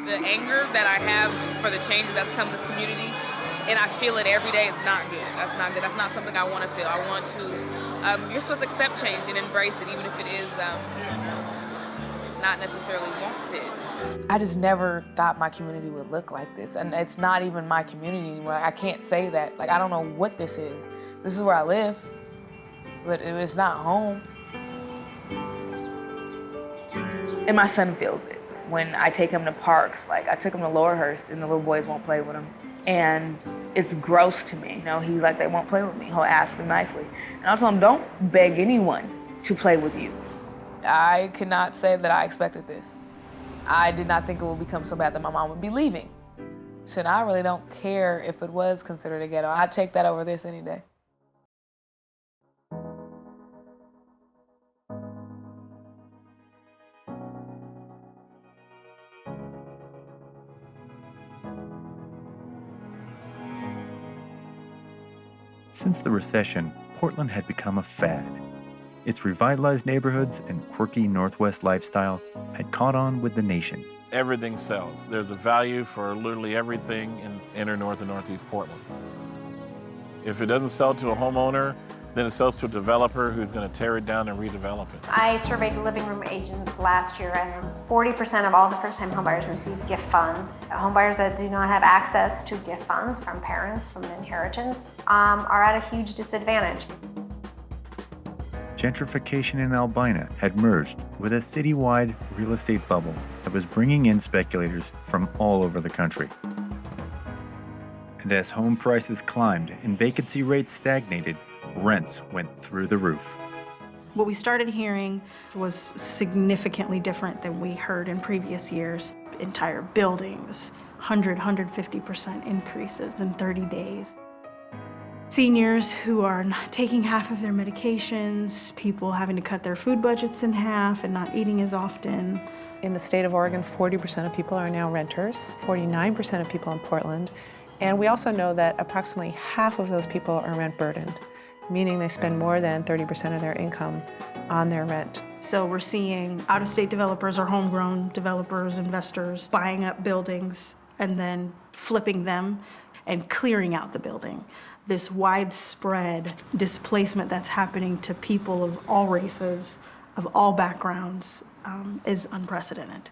The anger that I have for the changes that's come to this community, and I feel it every day, is not good. That's not good. That's not something I want to feel. I want to, you're supposed to accept change and embrace it, even if it is not necessarily wanted. I just never thought my community would look like this. And it's not even my community anymore. I can't say that. Like, I don't know what this is. This is where I live, but it's not home. And my son feels it. When I take him to parks, like I took him to Laurelhurst and the little boys won't play with him. And it's gross to me. You know, he's like, they won't play with me. He'll ask them nicely. And I'll tell him, don't beg anyone to play with you. I could not say that I expected this. I did not think it would become so bad that my mom would be leaving. So I really don't care if it was considered a ghetto. I'd take that over this any day. Since the recession, Portland had become a fad. Its revitalized neighborhoods and quirky Northwest lifestyle had caught on with the nation. Everything sells. There's a value for literally everything in inner North and Northeast Portland. If it doesn't sell to a homeowner, then it sells to a developer who's going to tear it down and redevelop it. I surveyed living room agents last year, and 40% of all the first-time homebuyers receive gift funds. Homebuyers that do not have access to gift funds from parents, from inheritance, are at a huge disadvantage. Gentrification in Albina had merged with a citywide real estate bubble that was bringing in speculators from all over the country. And as home prices climbed and vacancy rates stagnated, rents went through the roof. What we started hearing was significantly different than we heard in previous years. Entire buildings, 150% increases in 30 days. Seniors who are not taking half of their medications, people having to cut their food budgets in half and not eating as often. In the state of Oregon, 40% of people are now renters, 49% of people in Portland. And we also know that approximately half of those people are rent burdened, meaning they spend more than 30% of their income on their rent. So we're seeing out-of-state developers or homegrown developers, investors, buying up buildings and then flipping them and clearing out the building. This widespread displacement that's happening to people of all races, of all backgrounds, is unprecedented.